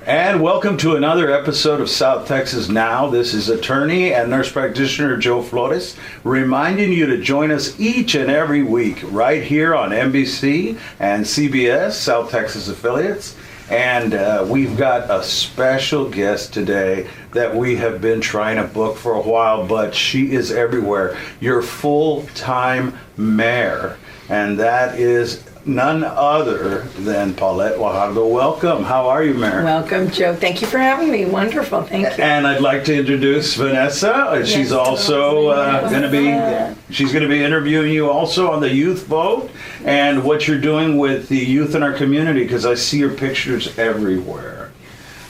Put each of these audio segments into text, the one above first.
And welcome to another episode of South Texas Now. This is attorney and nurse practitioner Joe Flores, reminding you to join us each and every week right here on NBC and CBS, South Texas affiliates. And we've got a special guest today that we have been trying to book for a while, but she is everywhere. Your full-time mayor, and that is none other than Paulette Guajardo. Welcome. How are you, Mayor? Welcome, Joe. Thank you for having me. Wonderful. Thank you. And I'd like to introduce Vanessa. Yes, she's also going to be interviewing you also on the youth vote and what you're doing with the youth in our community, because I see your pictures everywhere.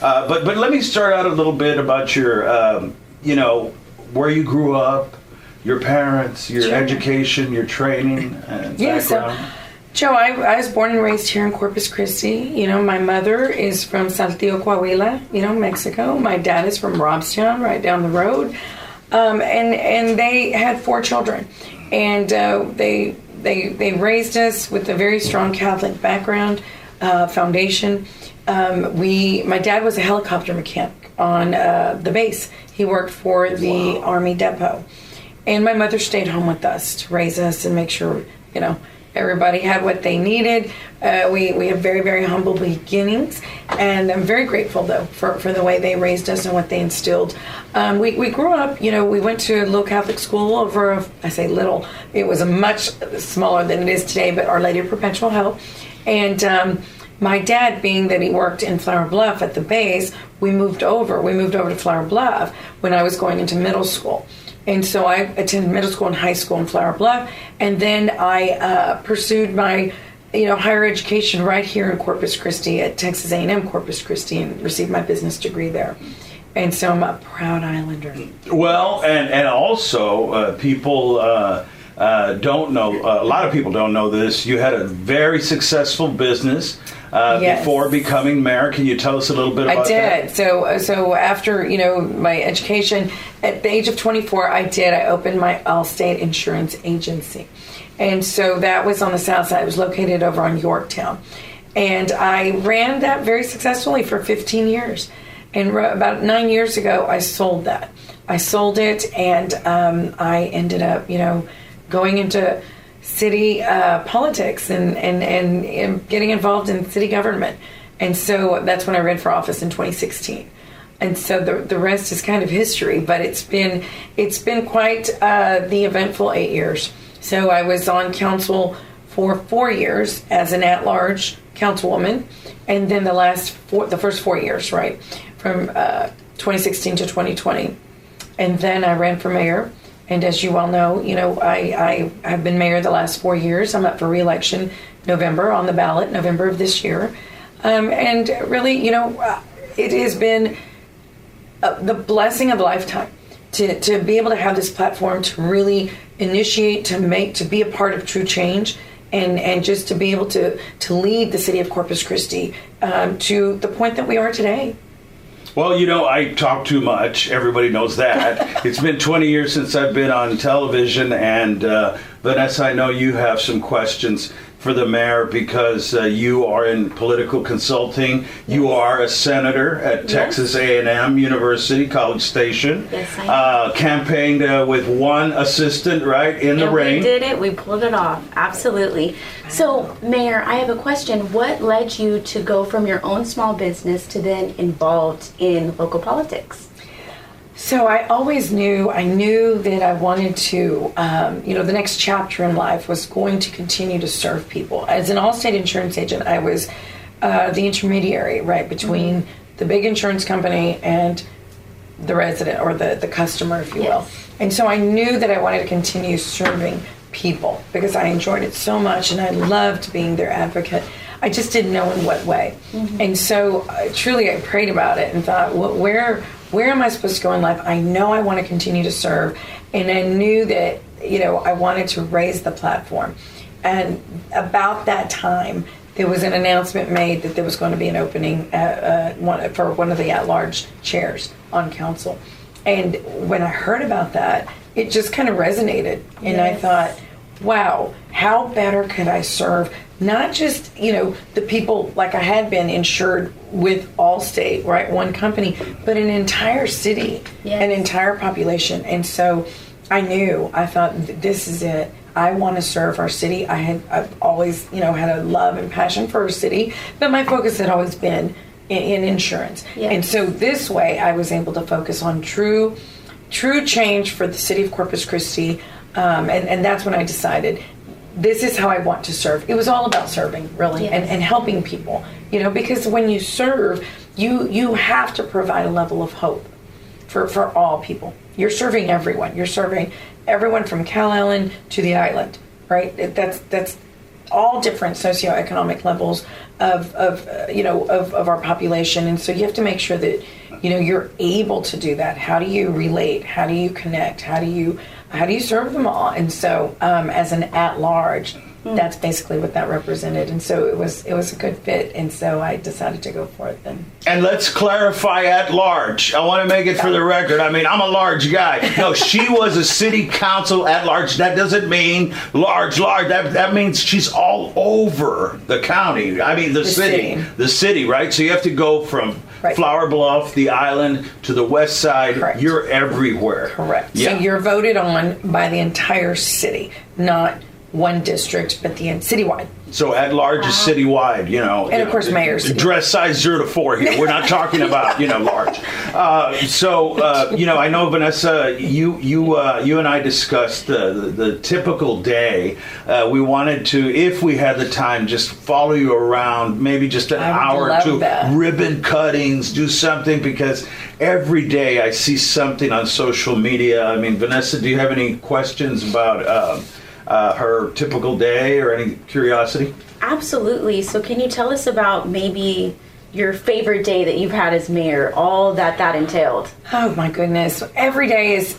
But let me start out a little bit about your, where you grew up, your parents, your education, your training, and background. Joe, I was born and raised here in Corpus Christi. You know, my mother is from Saltillo, Coahuila, Mexico. My dad is from Robstown, right down the road. And they had 4 children. And they raised us with a very strong Catholic background, foundation. My dad was a helicopter mechanic on the base. He worked for the Army depot. And my mother stayed home with us to raise us and make sure, everybody had what they needed. We have very, very humble beginnings, and I'm very grateful, though, for the way they raised us and what they instilled. We grew up, we went to a little Catholic school I say little, it was a much smaller than it is today, but Our Lady of Perpetual Help. And my dad, being that he worked in Flower Bluff at the base, we moved over to Flower Bluff when I was going into middle school. And so I attended middle school and high school in Flower Bluff, and then I pursued my, higher education right here in Corpus Christi at Texas A&M Corpus Christi, and received my business degree there. And so I'm a proud Islander. Well, and also people don't know. A lot of people don't know this. You had a very successful business before becoming mayor. Can you tell us a little bit about that? I did. So after my education, at the age of 24, I opened my Allstate insurance agency, and so that was on the south side. It was located over on Yorktown, and I ran that very successfully for 15 years. And about 9 years ago, I sold that. I sold it, and I ended up, going into city politics and getting involved in city government. And so that's when I ran for office in 2016. And so the rest is kind of history, but it's been quite the eventful 8 years. So I was on council for 4 years as an at-large councilwoman, and then the first 4 years, right, from 2016 to 2020. And then I ran for mayor. And as you all know, I have been mayor the last 4 years. I'm up for re-election November on the ballot, November of this year. And really, it has been the blessing of a lifetime to be able to have this platform to really initiate, to be a part of true change, and just to be able to lead the city of Corpus Christi to the point that we are today. Well, I talk too much. Everybody knows that. It's been 20 years since I've been on television, and Vanessa, I know you have some questions for the mayor because you are in political consulting. Yes. You are a senator at Texas A&M University, College Station. Yes, I am. Campaigned with one assistant, right, in the rain. We did it. We pulled it off. Absolutely. So, Mayor, I have a question. What led you to go from your own small business to then involved in local politics? So I always knew that I wanted to, the next chapter in life was going to continue to serve people. As an Allstate insurance agent, I was the intermediary, right, between the big insurance company and the resident or the customer, if you will. And so I knew that I wanted to continue serving people because I enjoyed it so much and I loved being their advocate. I just didn't know in what way. And so truly I prayed about it and thought, where am I supposed to go in life? I know I want to continue to serve, and I knew that, I wanted to raise the platform. And about that time, there was an announcement made that there was going to be an opening for one of the at-large chairs on council. And when I heard about that, it just kind of resonated. And I thought, wow, how better could I serve not just, the people like I had been insured with Allstate, right, one company, but an entire city, an entire population. And so I thought, this is it. I want to serve our city. I've always, had a love and passion for our city, but my focus had always been in insurance. Yes. And so this way I was able to focus on true change for the city of Corpus Christi. And that's when I decided this is how I want to serve. It was all about serving, really, yes. and helping people, because when you serve, you have to provide a level of hope for all people. You're serving everyone. You're serving everyone from Cal Ellen to the island, right? That's all different socioeconomic levels of our population. And so you have to make sure that, you're able to do that. How do you relate? How do you connect? How do you serve them all? And so as an at-large, that's basically what that represented. And so it was a good fit. And so I decided to go for it then. And let's clarify at large. I want to make it for the record. I mean, I'm a large guy. No, she was a city council at large. That doesn't mean large. That means she's all over the county. I mean, the city, right? So you have to go from Flower Bluff, the island, to the west side. Correct. You're everywhere. Correct. Yeah. So you're voted on by the entire city, not one district, but the citywide. So at large is citywide, And of course, mayors. Dress size 0 to 4 here. We're not talking about, large. I know, Vanessa, you and I discussed the typical day. We wanted to, if we had the time, just follow you around, maybe just an hour or two, ribbon cuttings, do something, because every day I see something on social media. I mean, Vanessa, do you have any questions about her typical day or any curiosity? Absolutely. So can you tell us about maybe your favorite day that you've had as mayor, all that entailed? Oh my goodness. Every day is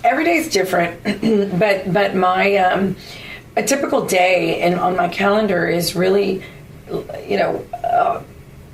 different, but my a typical day and on my calendar is really,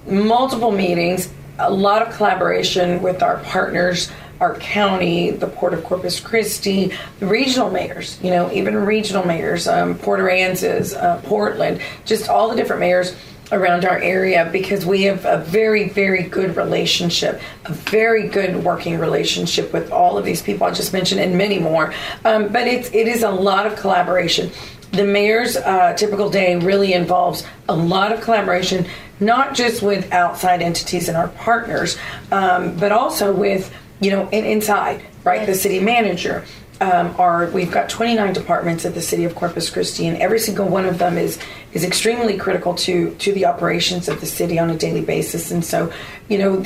multiple meetings, a lot of collaboration with our partners, our county, the Port of Corpus Christi, the regional mayors, even regional mayors, Port Aransas, Portland, just all the different mayors around our area, because we have a very, very good relationship, a very good working relationship with all of these people I just mentioned and many more. But it is a lot of collaboration. The mayor's typical day really involves a lot of collaboration, not just with outside entities and our partners, but also with inside, right? Yes. The city manager. We've got 29 departments at the city of Corpus Christi, and every single one of them is extremely critical to the operations of the city on a daily basis. And so,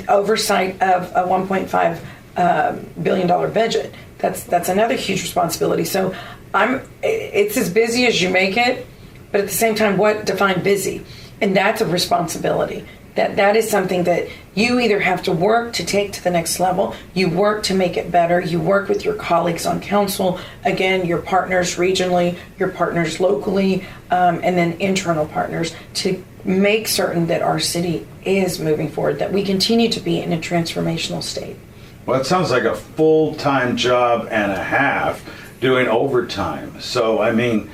oversight of a $1.5 billion budget, that's another huge responsibility. So it's as busy as you make it, but at the same time, what define busy? And that's a responsibility. That is something that you either have to work to take to the next level, you work to make it better, you work with your colleagues on council, again, your partners regionally, your partners locally, and then internal partners to make certain that our city is moving forward, that we continue to be in a transformational state. Well, it sounds like a full-time job and a half doing overtime. So, I mean,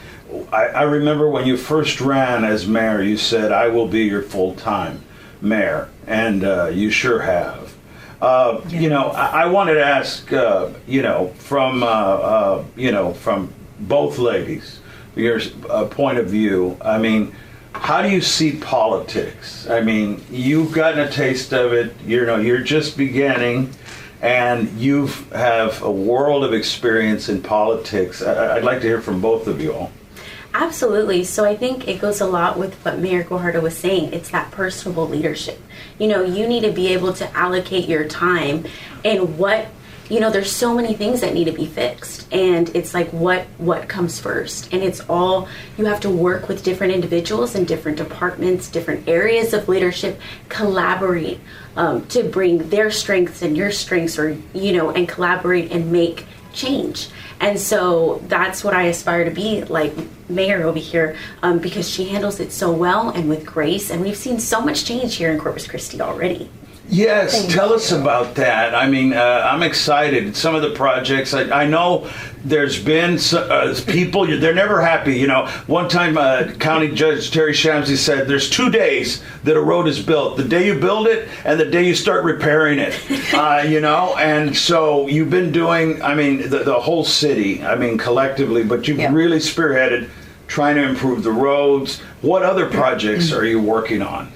I remember when you first ran as mayor, you said, I will be your full-time mayor, and you sure have. I wanted to ask, from both ladies, your point of view. I mean, how do you see politics? I mean, you've gotten a taste of it. You're just beginning, and you have a world of experience in politics. I'd like to hear from both of you all. Absolutely. So I think it goes a lot with what Mayor Guajardo was saying. It's that personable leadership. You need to be able to allocate your time and there's so many things that need to be fixed. And it's like what comes first. And it's all, you have to work with different individuals in different departments, different areas of leadership, collaborate to bring their strengths and your strengths and collaborate and make change. And so that's what I aspire to be like mayor over here, because she handles it so well and with grace. And we've seen so much change here in Corpus Christi already. Yes, tell us about that. I mean, I'm excited. Some of the projects, I know there's been people, they're never happy. You know, one time County Judge Terry Shamsey said there's 2 days that a road is built. The day you build it and the day you start repairing it, you know. And so you've been doing, I mean, the whole city, I mean, collectively, but you've really spearheaded trying to improve the roads. What other projects are you working on?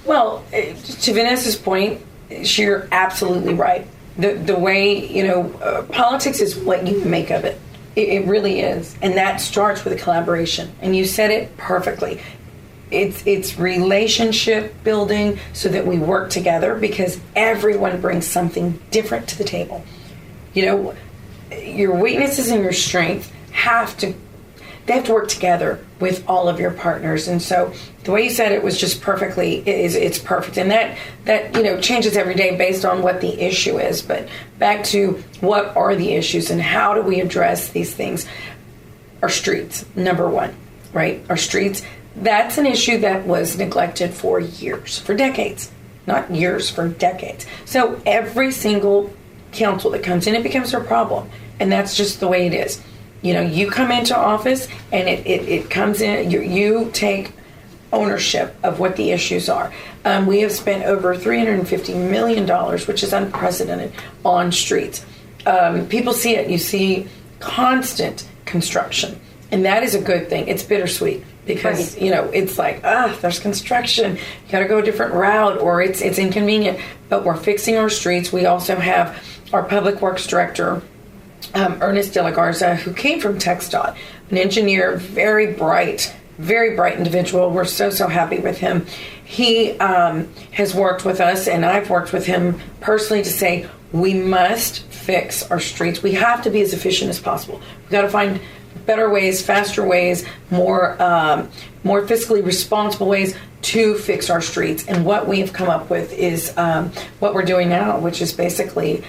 Well, to Vanessa's point, you're absolutely right. The way, you know, politics is what you make of it. It really is. And that starts with a collaboration. And you said it perfectly. It's relationship building so that we work together, because everyone brings something different to the table. You know, your weaknesses and your strengths have to work together with all of your partners. And so the way you said it was just perfectly, it's perfect. And that you know, changes every day based on what the issue is. But back to what are the issues and how do we address these things? Our streets, number one, right? Our streets, that's an issue that was neglected for years, for decades. Not years, for decades. So every single council that comes in, it becomes their problem. And that's just the way it is. You know, you come into office and it comes in, you take ownership of what the issues are. We have spent over $350 million, which is unprecedented, on streets. People see it. You see constant construction. And that is a good thing. It's bittersweet because, you know, it's like, there's construction. You got to go a different route, or it's inconvenient. But we're fixing our streets. We also have our public works director, Ernest De La Garza, who came from TxDOT, an engineer, very bright individual. We're so happy with him. He has worked with us, and I've worked with him personally to say we must fix our streets. We have to be as efficient as possible. We've got to find better ways, faster ways, more fiscally responsible ways to fix our streets. And what we have come up with is what we're doing now, which is basically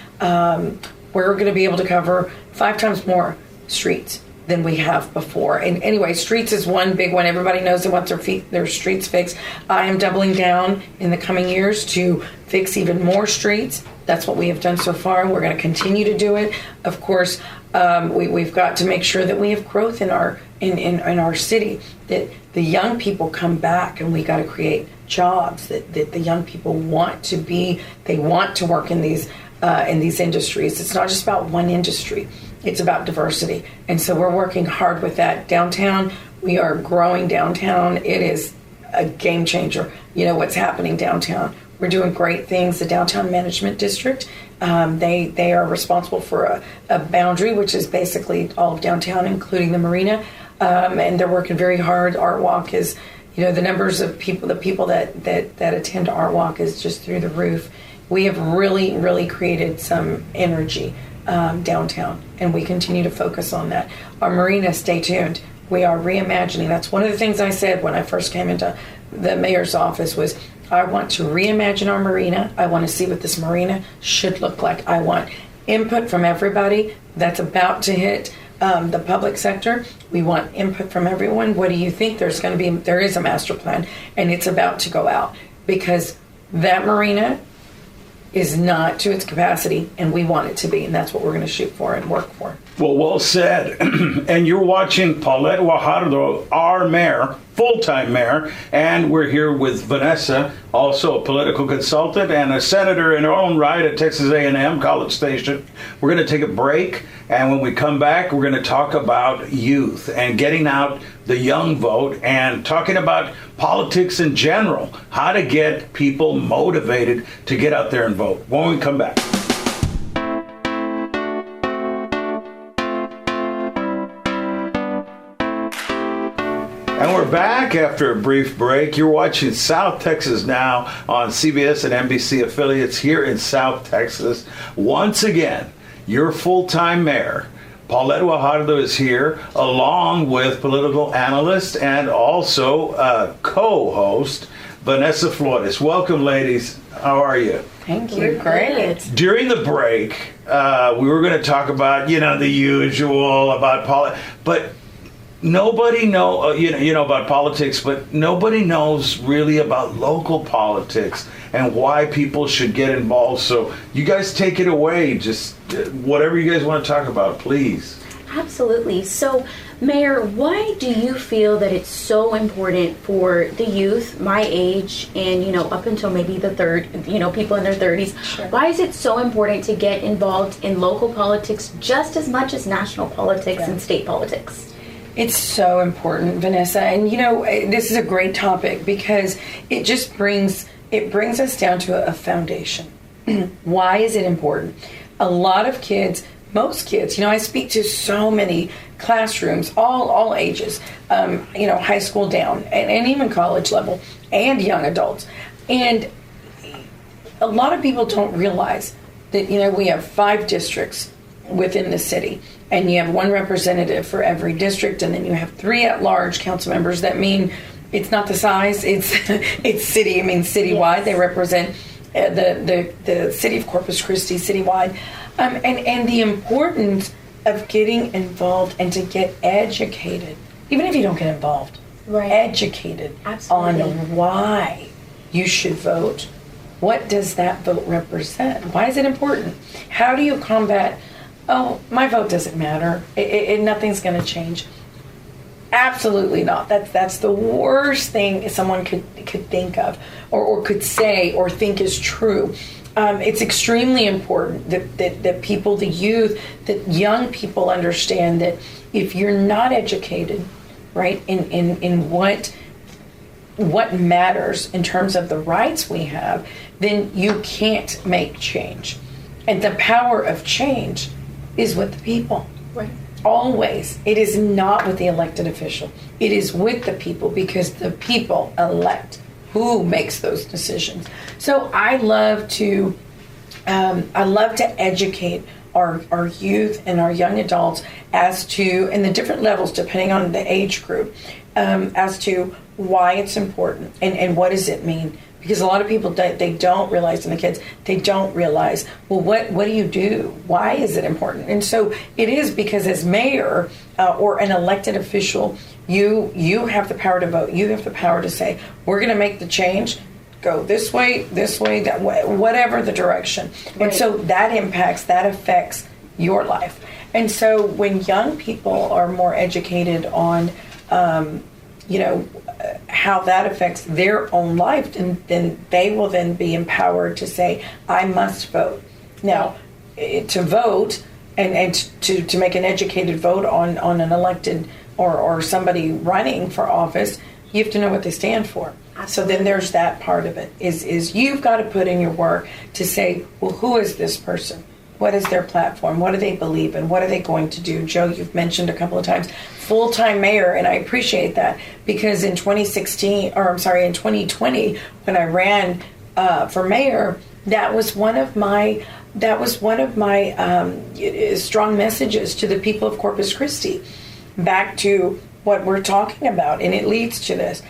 we're going to be able to cover 5 times more streets than we have before. And anyway, streets is one big one. Everybody knows they want their streets fixed. I am doubling down in the coming years to fix even more streets. That's what we have done so far. We're going to continue to do it. Of course, we've got to make sure that we have growth in our city, that the young people come back, and we got to create jobs that the young people want to be. They want to work in these industries. It's not just about one industry. It's about diversity. And so we're working hard with that. Downtown, we are growing downtown. It is a game changer. You know what's happening downtown. We're doing great things. The Downtown Management District, they are responsible for a boundary, which is basically all of downtown, including the marina. And they're working very hard. Art Walk is, you know, the numbers of people, the people that attend Art Walk is just through the roof. We have really created some energy downtown, and we continue to focus on that. Our marina, stay tuned. We are reimagining. That's one of the things I said when I first came into the mayor's office was, I want to reimagine our marina. I want to see what this marina should look like. I want input from everybody that's about to hit the public sector. We want input from everyone. What do you think? There is a master plan, and it's about to go out, because that marina is not to its capacity, and we want it to be, and that's what we're going to shoot for and work for. Well said. And you're watching Paulette Guajardo, our mayor, full-time mayor, and we're here with Vanessa, also a political consultant and a senator in her own right at Texas A&M College Station. We're going to take a break, and when we come back, we're going to talk about youth and getting out the young vote and talking about politics in general, how to get people motivated to get out there and vote when we come back. And we're back after a brief break. You're watching South Texas Now on CBS and NBC affiliates here in South Texas. Once again, your full-time mayor, Paulette Guajardo, is here, along with political analyst and also co-host Vanessa Flores. Welcome, ladies. How are you? Thank you. Great. During the break, we were going to talk about, the usual about Paulette, but nobody you know about politics, but nobody knows really about local politics and why people should get involved. So you guys take it away. Just whatever you guys want to talk about, please. Absolutely. So, Mayor, why do you feel that it's so important for the youth, my age, and, you know, up until maybe the people in their 30s, Sure. Why is it so important to get involved in local politics just as much as national politics and state politics? It's so important, Vanessa. And, you know, this is a great topic because it just brings us down to a foundation. Why is it important? A lot of kids, most kids, you know, I speak to so many classrooms, all ages, you know, high school down and even college level and young adults. And a lot of people don't realize that, you know, we have 5 districts within the city and you have 1 representative for every district, and then you have 3 at-large council members. That mean it's not the size, it's city. I mean citywide. Yes. They represent the city of Corpus Christi citywide. And the importance of getting involved and to get educated, even if you don't get involved, right. Educated Absolutely. On why you should vote. What does that vote represent? Why is it important? How do you combat, oh, my vote doesn't matter, nothing's going to change? Absolutely not. That's the worst thing someone could think of or could say or think is true. It's extremely important that people, the youth, that young people understand that if you're not educated, right, in what matters in terms of the rights we have, then you can't make change. And the power of change is with the people. Right. Always. It is not with the elected official. It is with the people, because the people elect who makes those decisions. So I love to educate our youth and our young adults as to, in the different levels depending on the age group, as to why it's important and what does it mean. Because a lot of people, they don't realize, and the kids, they don't realize, well, what do you do? Why is it important? And so it is because as mayor or an elected official, you have the power to vote. You have the power to say, we're going to make the change, go this way, that way, whatever the direction. Right. And so that affects your life. And so when young people are more educated on, how that affects their own life, and then they will then be empowered to say, I must vote. Now, to vote and to make an educated vote on an elected or somebody running for office, you have to know what they stand for. Absolutely. So then there's that part of it, is you've got to put in your work to say, well, who is this person? What is their platform? What do they believe in? What are they going to do? Joe, you've mentioned a couple of times full-time mayor, and I appreciate that, because in 2020, when I ran for mayor, that was one of my strong messages to the people of Corpus Christi. Back to what we're talking about, and it leads to this.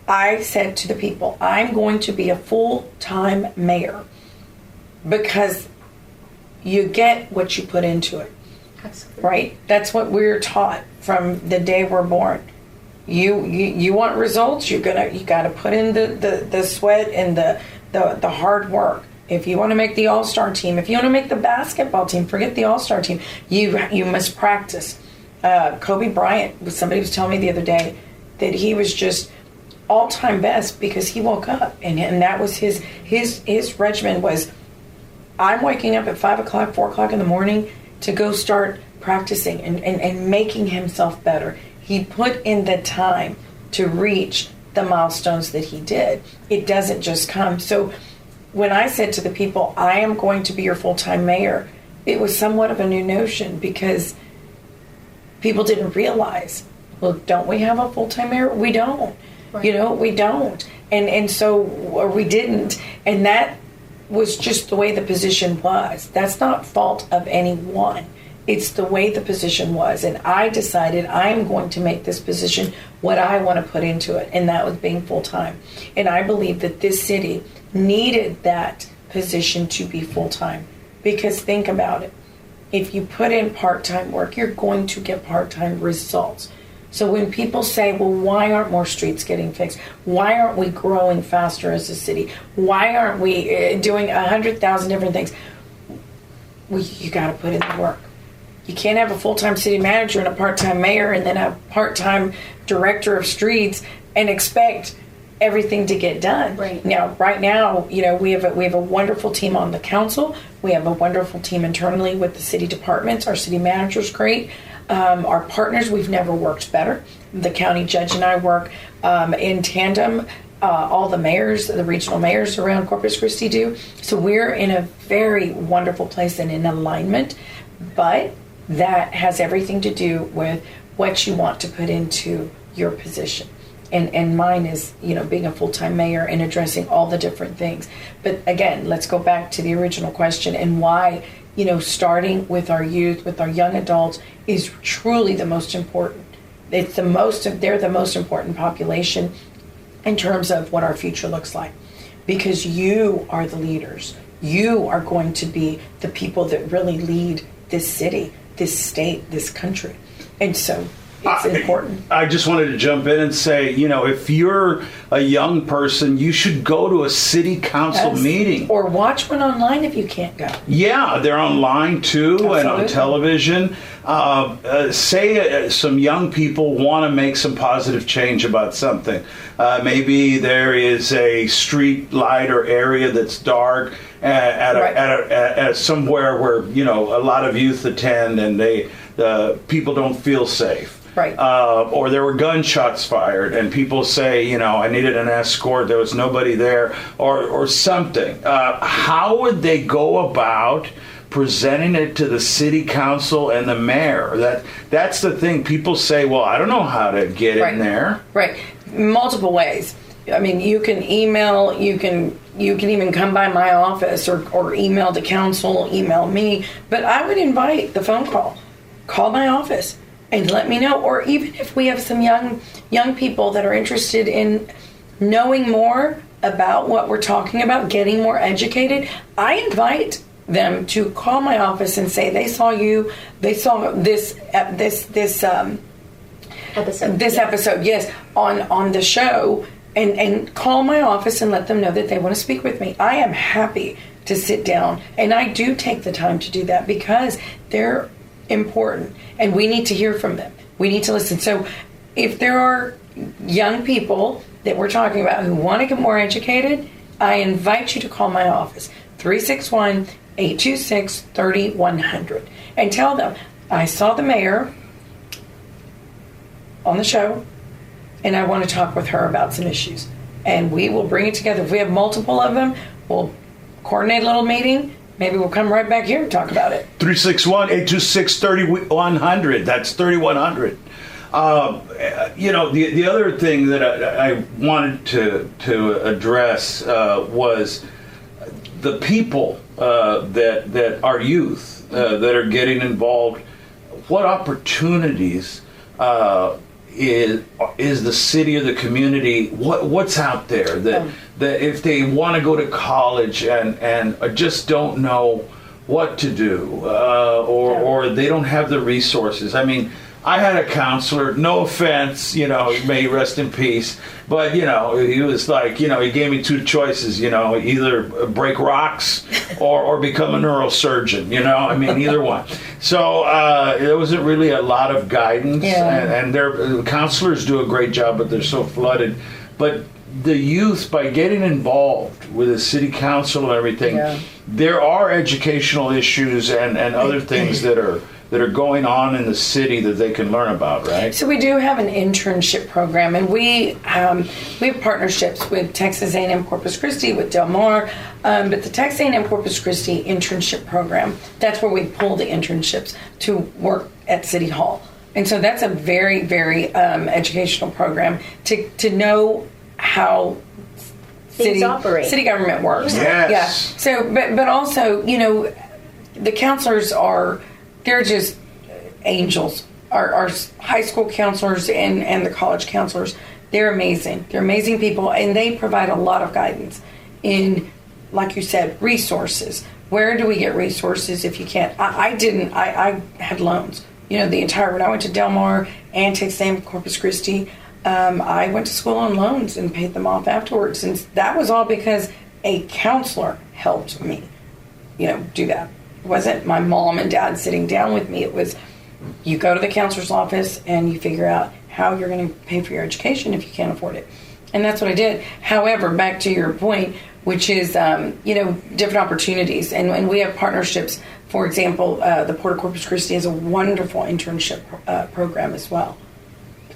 I said to the people, I'm going to be a full-time mayor because you get what you put into it. Absolutely. Right? That's what we're taught from the day we're born. You want results, you got to put in the sweat and the hard work. If you want to make the all-star team, if you want to make the basketball team, forget the all-star team. You must practice. Kobe Bryant, somebody was telling me the other day that he was just all-time best because he woke up, and that was his regimen was, I'm waking up at 5 o'clock, 4 o'clock in the morning to go start practicing and making himself better. He put in the time to reach the milestones that he did. It doesn't just come. So when I said to the people, I am going to be your full-time mayor, it was somewhat of a new notion, because people didn't realize, well, don't we have a full-time mayor? We don't. Right. We don't. And so, or we didn't. And that was just the way the position was. That's not fault of anyone. It's the way the position was. And I decided I'm going to make this position what I want to put into it. And that was being full-time. And I believe that this city needed that position to be full-time. Because think about it. If you put in part-time work, you're going to get part-time results. So when people say, well, why aren't more streets getting fixed? Why aren't we growing faster as a city? Why aren't we doing 100,000 different things? You got to put in the work. You can't have a full-time city manager and a part-time mayor and then a part-time director of streets and expect everything to get done. Right. Right now, we have a wonderful team on the council. We have a wonderful team internally with the city departments. Our city manager's great. Our partners, we've never worked better. The county judge and I work in tandem. All the mayors, the regional mayors around Corpus Christi do. So we're in a very wonderful place and in alignment. But that has everything to do with what you want to put into your position. And mine is, being a full-time mayor and addressing all the different things. But again, let's go back to the original question and why, starting with our youth, with our young adults is truly the most important. They're the most important population in terms of what our future looks like. Because you are the leaders. You are going to be the people that really lead this city, this state, this country. And so it's important. I just wanted to jump in and say, if you're a young person, you should go to a city council meeting. Or watch one online if you can't go. Yeah, they're online too. Absolutely. And on television. Say some young people want to make some positive change about something. Maybe there is a street light or area that's dark at somewhere where, a lot of youth attend and people don't feel safe. Right. Or there were gunshots fired and people say, I needed an escort, there was nobody there, or something. How would they go about presenting it to the city council and the mayor? That's the thing. People say, well, I don't know how to get in there. Right. Multiple ways. I mean, you can email, you can even come by my office or email the council, email me. But I would invite the phone call. Call my office and let me know. Or even if we have some young people that are interested in knowing more about what we're talking about, getting more educated, I invite them to call my office and say they saw this episode, yes, on the show, and call my office and let them know that they want to speak with me. I am happy to sit down, and I do take the time to do that because they're important and we need to hear from them. We need to listen. So if there are young people that we're talking about who want to get more educated, I invite you to call my office, 361-826-3100, and tell them I saw the mayor on the show and I want to talk with her about some issues, and we will bring it together. If we have multiple of them, we'll coordinate a little meeting. Maybe we'll come right back here and talk about it. 361-826-3100. That's 3100. The other thing that I wanted to address was the people that are youth that are getting involved. What opportunities is the city or the community? What's out there that if they want to go to college and just don't know what to do or they don't have the resources? I mean, I had a counselor, no offense, may he rest in peace, but, he was like, he gave me two choices, either break rocks or become a neurosurgeon, either one. So there wasn't really a lot of guidance, and their counselors do a great job, but they're so flooded. But the youth, by getting involved with the city council and everything, there are educational issues and other things that are going on in the city that they can learn about, right? So we do have an internship program, and we have partnerships with Texas A&M Corpus Christi, with Del Mar, but the Texas A&M Corpus Christi internship program, that's where we pull the internships to work at City Hall. And so that's a very, very educational program to know how city government works. Yes. Yeah. So, but also, the counselors they're just angels. Our high school counselors and the college counselors, they're amazing. They're amazing people, and they provide a lot of guidance in, like you said, resources. Where do we get resources if you can't? I had loans. When I went to Del Mar and Texas A&M Corpus Christi, I went to school on loans and paid them off afterwards. And that was all because a counselor helped me, do that. It wasn't my mom and dad sitting down with me. It was, you go to the counselor's office and you figure out how you're going to pay for your education if you can't afford it. And that's what I did. However, back to your point, which is, different opportunities. And we have partnerships. For example, the Port of Corpus Christi has a wonderful internship program as well.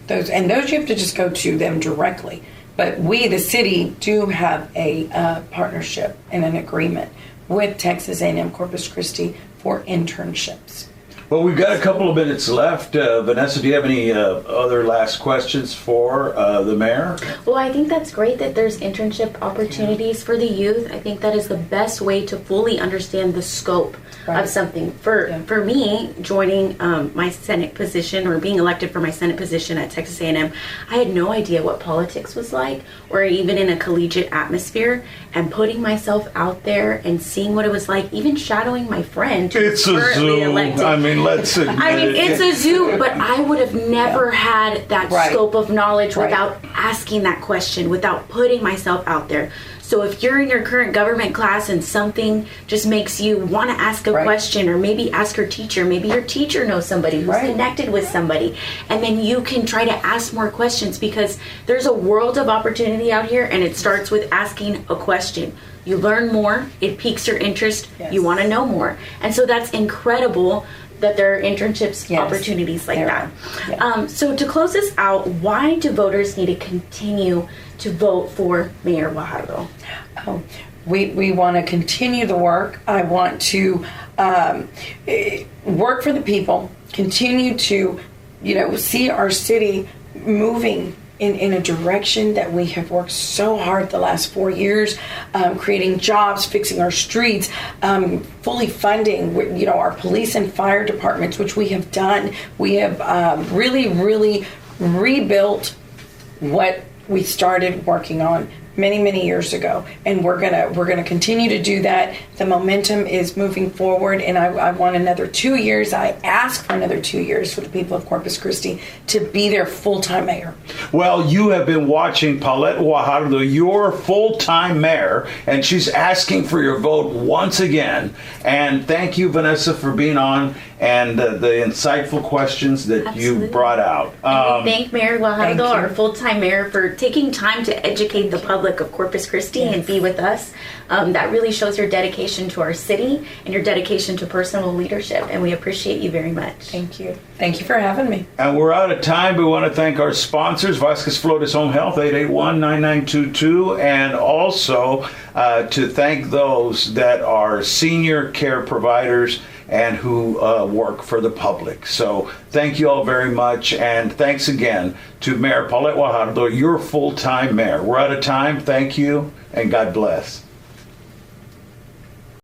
Those you have to just go to them directly. But we, the city, do have a partnership and an agreement with Texas A&M Corpus Christi for internships. Well, we've got a couple of minutes left. Vanessa, do you have any other last questions for the mayor? Well, I think that's great that there's internship opportunities for the youth. I think that is the best way to fully understand the scope of something. For me, joining my Senate position or being elected for my Senate position at Texas A&M, I had no idea what politics was like, or even in a collegiate atmosphere, and putting myself out there and seeing what it was like, even shadowing my friend who's currently elected. I mean, let's admit it's a zoo, but I would have never had that scope of knowledge without asking that question, without putting myself out there. So if you're in your current government class and something just makes you want to ask a question, or maybe ask your teacher, maybe your teacher knows somebody who's connected with somebody, and then you can try to ask more questions, because there's a world of opportunity out here, and it starts with asking a question. You learn more, it piques your interest, you want to know more. And so that's incredible that there are internships opportunities like that. Yeah. So to close this out, why do voters need to continue to vote for Mayor Guajardo? We want to continue the work. I want to work for the people, continue to, see our city moving in a direction that we have worked so hard the last 4 years, creating jobs, fixing our streets, fully funding, our police and fire departments, which we have done. We have really, really rebuilt what we started working on many years ago, and we're gonna continue to do that. The momentum is moving forward, and I want another 2 years. I ask for another 2 years for the people of Corpus Christi to be their full-time mayor. Well, you have been watching Paulette Guajardo, your full-time mayor, and she's asking for your vote once again. And thank you, Vanessa, for being on and the insightful questions that you brought out. And we thank Mayor Guajardo, our full-time mayor, for taking time to educate the public of Corpus Christi and be with us. That really shows your dedication to our city and your dedication to personal leadership, and we appreciate you very much. Thank you. Thank you for having me. And we're out of time. We want to thank our sponsors, Vasquez Flores Home Health, 881-9922, and also to thank those that are senior care providers and who work for the public. So thank you all very much, and thanks again to Mayor Paulette Guajardo, your full-time mayor. We're out of time. Thank you, and God bless.